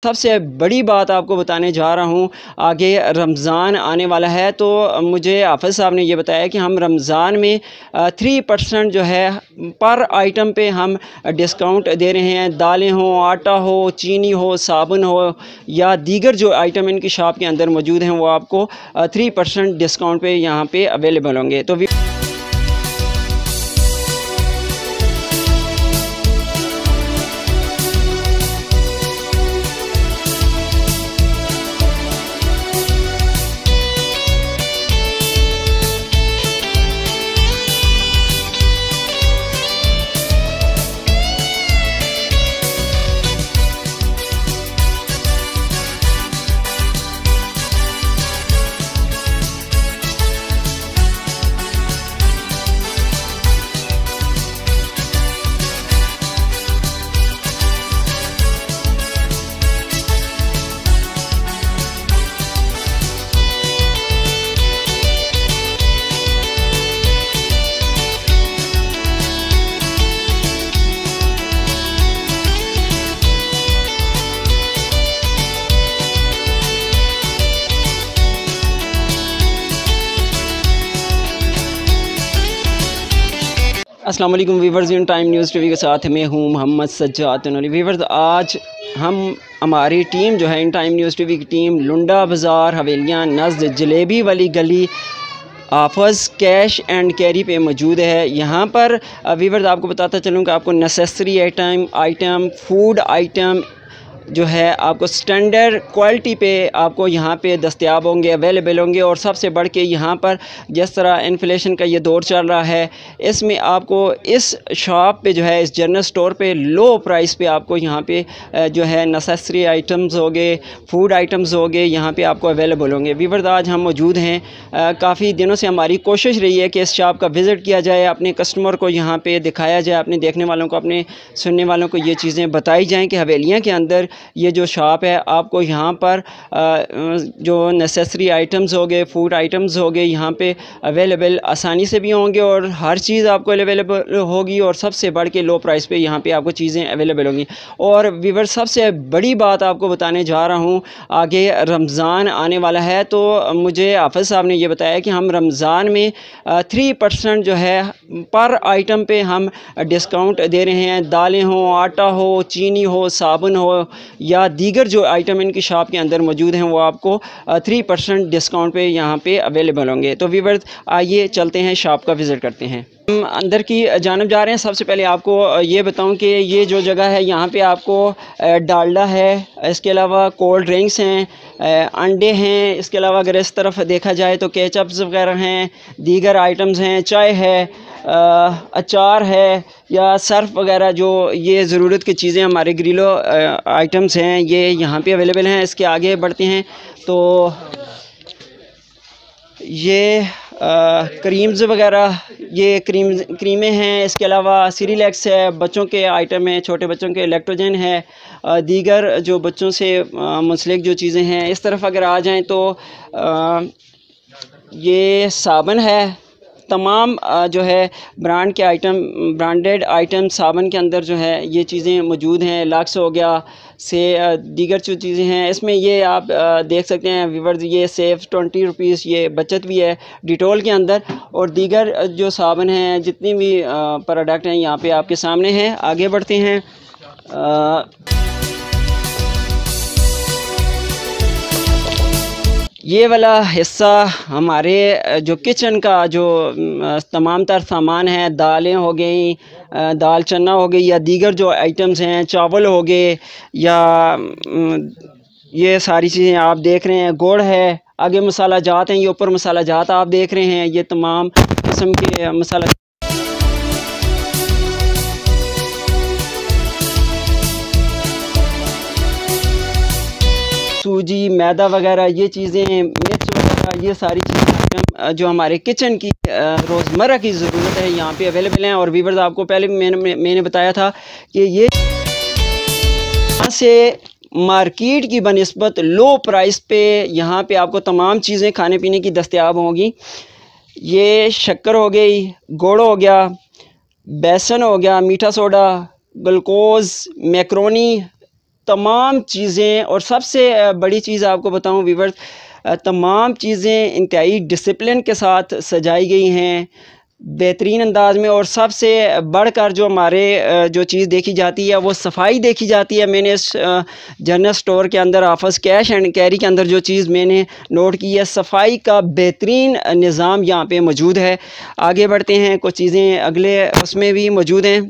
सबसे बड़ी बात आपको बताने जा रहा हूँ। आगे रमज़ान आने वाला है तो मुझे हाफ़िज़ साहब ने ये बताया कि हम रमज़ान में 3% जो है पर आइटम पे हम डिस्काउंट दे रहे हैं। दालें हो, आटा हो, चीनी हो, साबुन हो या दीगर जो आइटम इनकी शॉप के अंदर मौजूद हैं वो आपको 3% डिस्काउंट पे यहाँ पे अवेलेबल होंगे। तो अस्सलाम वालेकुम viewers, in time news TV के साथ मैं हूँ मोहम्मद सज्जाद नूरी। वीवर्स, आज हमारी टीम जो है इन टाइम न्यूज़ टीवी की टीम लुंडा बाज़ार हवेलियाँ नज़द जलेबी वाली गली आफज़ कैश एंड कैरी पे मौजूद है। यहाँ पर वीवर्स आपको बताता चलूँ कि आपको नेसेसरी आइटम फूड आइटम जो है आपको स्टैंडर्ड क्वालिटी पे आपको यहाँ पे दस्तयाब होंगे, अवेलेबल होंगे। और सबसे बढ़ के यहाँ पर जिस तरह इन्फ्लेशन का ये दौर चल रहा है, इसमें आपको इस शॉप पे जो है इस जनरल स्टोर पे लो प्राइस पे आपको यहाँ पे जो है नेसेसरी आइटम्स हो गए, फूड आइटम्स हो गए, यहाँ पे आपको अवेलेबल होंगे। वीवर्स, आज हम मौजूद हैं। काफ़ी दिनों से हमारी कोशिश रही है कि इस शॉप का विज़िट किया जाए, अपने कस्टमर को यहाँ पर दिखाया जाए, अपने देखने वालों को, अपने सुनने वालों को ये चीज़ें बताई जाएँ कि हवेलियाँ के अंदर ये जो शॉप है आपको यहाँ पर जो नेसेसरी आइटम्स हो गए, फूड आइटम्स हो गए, यहाँ पे अवेलेबल आसानी से भी होंगे और हर चीज़ आपको अवेलेबल होगी। और सबसे बढ़ के लो प्राइस पे यहाँ पे आपको चीज़ें अवेलेबल होंगी। और वीवर, सबसे बड़ी बात आपको बताने जा रहा हूँ। आगे रमज़ान आने वाला है तो मुझे हाफ़िज़ साहब ने ये बताया कि हम रमज़ान में 3% जो है पर आइटम पे हम डिस्काउंट दे रहे हैं। दालें हो, आटा हो, चीनी हो, साबुन हो या दीगर जो आइटम इनकी शॉप के अंदर मौजूद हैं वो आपको 3% डिस्काउंट पे यहाँ पे अवेलेबल होंगे। तो वीवर्स, आइए चलते हैं, शॉप का विज़िट करते हैं। हम अंदर की जानब जा रहे हैं। सबसे पहले आपको ये बताऊं कि ये जो जगह है यहाँ पे आपको डालडा है, इसके अलावा कोल्ड ड्रिंक्स हैं, अंडे हैं। इसके अलावा अगर इस तरफ देखा जाए तो केचप्स वगैरह हैं, दीगर आइटम्स हैं, चाय है, अचार है या सर्फ वगैरह, जो ये ज़रूरत की चीज़ें हमारे ग्रिलो आइटम्स हैं ये यहाँ पे अवेलेबल हैं। इसके आगे बढ़ते हैं तो ये क्रीम्स वगैरह, ये क्रीमें हैं। इसके अलावा सीरिलैक्स है, बच्चों के आइटम हैं, छोटे बच्चों के इलेक्ट्रोजन है, दीगर जो बच्चों से मुंसलिक जो चीज़ें हैं। इस तरफ अगर आ जाएं तो ये साबुन है। तमाम जो है ब्रांड के आइटम, ब्रांडेड आइटम साबुन के अंदर जो है ये चीज़ें मौजूद हैं। लक्स हो गया से दीगर जो चीज़ें हैं इसमें, ये आप देख सकते हैं वीवर्स, ये सेफ 20 रुपीज़ ये बचत भी है डिटोल के अंदर। और दीगर जो साबुन हैं, जितनी भी प्रोडक्ट हैं यहाँ पे आपके सामने हैं। आगे बढ़ते हैं। ये वाला हिस्सा हमारे जो किचन का जो तमाम तर सामान है, दालें हो गई, दाल चना हो गई या दीगर जो आइटम्स हैं, चावल हो गए या ये सारी चीज़ें आप देख रहे हैं। गुड़ है, आगे मसाला जात हैं, ये ऊपर मसाला जात आप देख रहे हैं। ये तमाम किस्म के मसाला, सूजी, मैदा वगैरह, ये चीज़ें, मिर्च वगैरह, ये सारी चीज़ें जो हमारे किचन की रोज़मर्रा की ज़रूरत है यहाँ पे अवेलेबल हैं। और वीवर्स, आपको पहले मैंने बताया था कि ये यहाँ से मार्केट की बनिस्बत लो प्राइस पे यहाँ पे आपको तमाम चीज़ें खाने पीने की दस्तयाब होंगी। ये शक्कर हो गई, गुड़ हो गया, बेसन हो गया, मीठा सोडा, ग्लूकोज़, मैक्रोनी, तमाम चीज़ें, और सबसे बड़ी चीज़ आपको बताऊं व्यूअर्स, तमाम चीज़ें इंतहाई डिसिप्लिन के साथ सजाई गई हैं, बेहतरीन अंदाज में। और सबसे बढ़कर जो हमारे जो चीज़ देखी जाती है वो सफाई देखी जाती है। मैंने इस जनरल स्टोर के अंदर ऑफिस कैश एंड कैरी के अंदर जो चीज़ मैंने नोट की है, सफाई का बेहतरीन निज़ाम यहाँ पे मौजूद है। आगे बढ़ते हैं, कुछ चीज़ें अगले उसमें भी मौजूद हैं।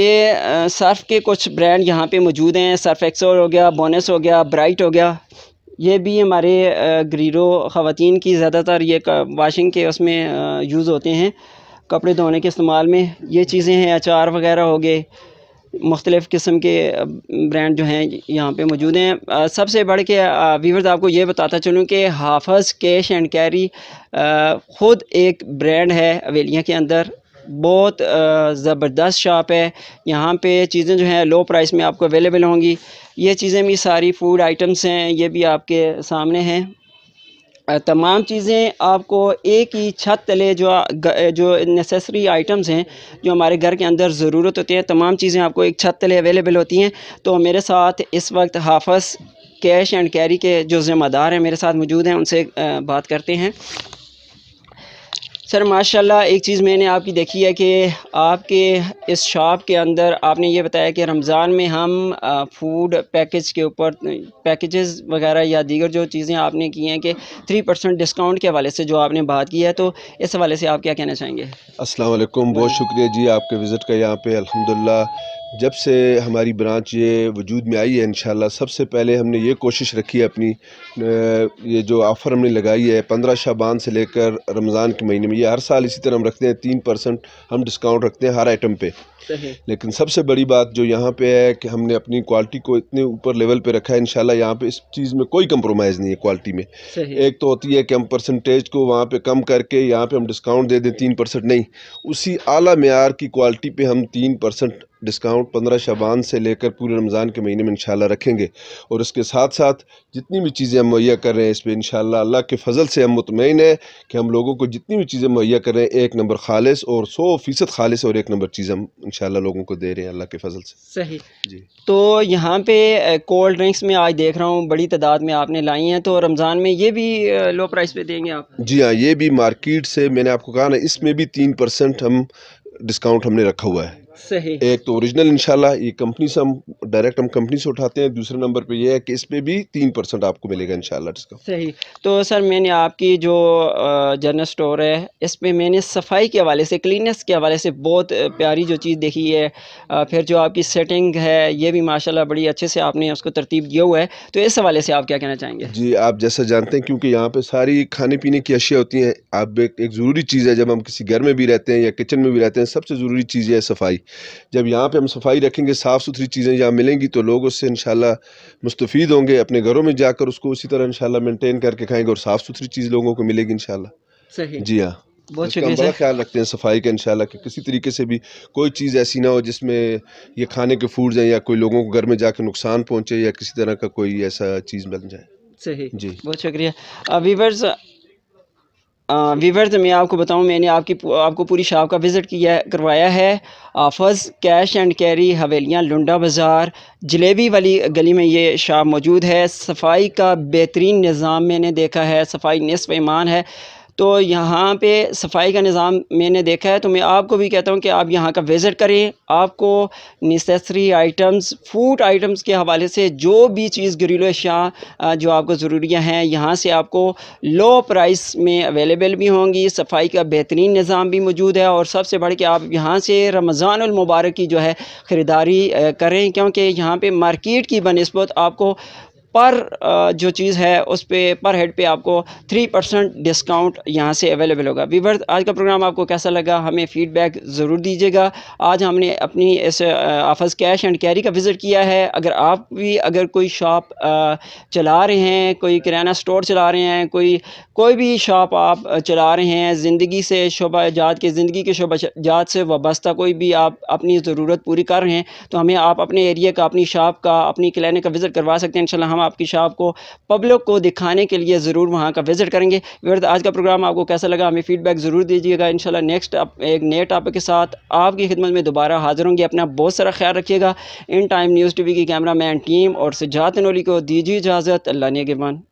ये सर्फ़ के कुछ ब्रांड यहाँ पे मौजूद हैं। सर्फ एक्सेल हो गया, बोनस हो गया, ब्राइट हो गया। ये भी हमारे ग्रीरो ख़वातीन की ज़्यादातर ये वाशिंग के उसमें यूज़ होते हैं, कपड़े धोने के इस्तेमाल में। ये चीज़ें हैं, अचार वगैरह हो गए, मुख्तलिफ़ किस्म के ब्रांड जो हैं यहाँ पे मौजूद हैं। सबसे बढ़ के व्यूअर्स आपको ये बताता चलूँ कि हाफिज़ कैश एंड कैरी ख़ुद एक ब्रांड है हवेलियाँ के अंदर। बहुत ज़बरदस्त शॉप है। यहाँ पे चीज़ें जो हैं लो प्राइस में आपको अवेलेबल होंगी। ये चीज़ें भी सारी फूड आइटम्स हैं, ये भी आपके सामने हैं। तमाम चीज़ें आपको एक ही छत तले जो नेसेसरी आइटम्स हैं, जो हमारे घर के अंदर ज़रूरत होती है, तमाम चीज़ें आपको एक छत तले अवेलेबल होती हैं। तो मेरे साथ इस वक्त हाफिज़ कैश एंड कैरी के जो ज़िम्मेदार हैं मेरे साथ मौजूद हैं, उनसे बात करते हैं। सर माशाल्लाह, एक चीज़ मैंने आपकी देखी है कि आपके इस शॉप के अंदर आपने ये बताया कि रमज़ान में हम फूड पैकेज के ऊपर पैकेजेस वगैरह या दीगर जो चीज़ें आपने की हैं कि 3% डिस्काउंट के हवाले से जो आपने बात की है, तो इस हवाले से आप क्या कहना चाहेंगे? अस्सलाम वालेकुम, बहुत शुक्रिया जी आपके विज़िट का यहाँ पे। अल्हम्दुलिल्लाह जब से हमारी ब्रांच ये वजूद में आई है, इंशाल्लाह सबसे पहले हमने ये कोशिश रखी है अपनी, ये जो ऑफ़र हमने लगाई है 15 शाबान से लेकर रमज़ान के महीने में, ये हर साल इसी तरह हम रखते हैं। 3% हम डिस्काउंट रखते हैं हर आइटम पे। लेकिन सबसे बड़ी बात जो यहाँ पे है कि हमने अपनी क्वालिटी को इतने ऊपर लेवल पे रखा है। इंशाल्लाह यहाँ पे इस चीज़ में कोई कंप्रोमाइज़ नहीं है क्वालिटी में। एक तो होती है कि हम परसेंटेज को वहाँ पे कम करके यहाँ पे हम डिस्काउंट दे दें 3%, नहीं, उसी आला मेयार की क्वालिटी पे हम 3% डिस्काउंट 15 शाबान से लेकर पूरे रमज़ान के महीने में इंशाल्लाह रखेंगे। और उसके साथ साथ जितनी भी चीज़ें हम मुहैया कर रहे हैं इस पर इंशाल्लाह अल्लाह के फजल से हम मुतमईन है कि हम लोगों को जितनी भी चीज़ें मुहैया कर रहे हैं 1 नंबर खालिस और 100% खालिस और 1 नंबर चीज़ हम इंशाल्लाह लोगों को दे रहे हैं अल्लाह के फजल से। सही जी। तो यहाँ पे कोल्ड ड्रिंक्स में आज देख रहा हूँ बड़ी तादाद में आपने लाई हैं, तो रमज़ान में ये भी लो प्राइस पे देंगे आप? जी हाँ, ये भी मार्केट से मैंने आपको कहा ना, इसमें भी 3% हम डिस्काउंट हमने रखा हुआ है। सही। एक तो ओरिजिनल इंशाल्लाह ये कंपनी से हम डायरेक्ट कंपनी से उठाते हैं। दूसरे नंबर पे ये है कि इस पे भी 3% आपको मिलेगा इंशाल्लाह डिस्काउंट। सही। तो सर मैंने आपकी जो जनरल स्टोर है इस पे मैंने सफाई के हवाले से, क्लीननेस के हवाले से बहुत प्यारी जो चीज़ देखी है। फिर जो आपकी सेटिंग है ये भी माशाल्लाह बड़ी अच्छे से आपने उसको तरतीब दिया हुआ है। तो इस हवाले से आप क्या कहना चाहेंगे? जी, आप जैसा जानते हैं क्योंकि यहाँ पे सारी खाने पीने की अशिया होती हैं। आप एक ज़रूरी चीज़ है, जब हम किसी घर में भी रहते हैं या किचन में भी रहते हैं, सबसे ज़रूरी चीज़ है सफाई। जब यहाँ पे हम सफाई रखेंगे, साफ़ सुथरी चीज़ें यहाँ मिलेंगी, तो लोग उससे इंशाल्लाह मुस्तफ़ीद होंगे। अपने घरों में जाकर उसको उसी तरह इंशाल्लाह मेंटेन करके खाएंगे और साफ़ सुथरी चीज़ लोगों को मिलेगी इंशाल्लाह। सही। जी हाँ, बहुत इसका हम बड़ा ख्याल रखते हैं सफाई का इंशाल्लाह कि किसी तरीके से भी कोई चीज़ ऐसी ना हो जिसमें ये खाने के फूड्स हैं या कोई लोगों को घर में जाकर नुकसान पहुँचे या किसी तरह का कोई ऐसा चीज़ बन जाए। सही। जी, बहुत शुक्रिया। वीवर्स मैं आपको बताऊं, मैंने आपको पूरी शॉप का विज़िट करवाया है। हाफिज़ कैश एंड कैरी हवेलियाँ लुंडा बाज़ार जलेबी वाली गली में ये शॉप मौजूद है। सफाई का बेहतरीन निज़ाम मैंने देखा है, सफाई निस्फ़ ईमान है। तो यहाँ पे सफाई का निज़ाम मैंने देखा है, तो मैं आपको भी कहता हूँ कि आप यहाँ का विज़िट करें। आपको नेसेसरी आइटम्स, फूड आइटम्स के हवाले से जो भी चीज़ घरेलू अशिया जो आपको ज़रूरियाँ हैं यहाँ से आपको लो प्राइस में अवेलेबल भी होंगी। सफाई का बेहतरीन निज़ाम भी मौजूद है और सबसे बढ़ के आप यहाँ से रमज़ानुल मुबारक की जो है ख़रीदारी करें, क्योंकि यहाँ पे मार्केट की बनिस्बत आपको पर जो चीज़ है उस पे पर हेड पे आपको 3% डिस्काउंट यहाँ से अवेलेबल होगा। व्यूअर्स, आज का प्रोग्राम आपको कैसा लगा हमें फ़ीडबैक ज़रूर दीजिएगा। आज हमने अपनी इस हाफिज़ कैश एंड कैरी का विज़िट किया है। अगर आप भी अगर कोई शॉप चला रहे हैं, कोई किराना स्टोर चला रहे हैं, कोई भी शॉप आप चला रहे हैं, ज़िंदगी से शोबाजात के ज़िंदगी के शोबाजात से वाबस्ता कोई भी आप अपनी ज़रूरत पूरी कर रहे हैं, तो हमें आप अपने एरिया का, अपनी शॉप का, अपनी किराने का विज़िट करवा सकते हैं। इंशाल्लाह हम हम आपकी शॉप को पब्लिक को दिखाने के लिए ज़रूर वहाँ का विज़िट करेंगे। व्यूअर्स, आज का प्रोग्राम आपको कैसा लगा हमें फ़ीडबैक ज़रूर दीजिएगा। इंशाल्लाह नेक्स्ट एक नए टॉपिक के साथ आपकी खिदमत में दोबारा हाज़िर होंगे। अपना बहुत सारा ख्याल रखिएगा। इन टाइम न्यूज़ टीवी की कैमरा मैन टीम और सज्जाद नूरी को दीजिए इजाज़त। अल्लाह ने के मान।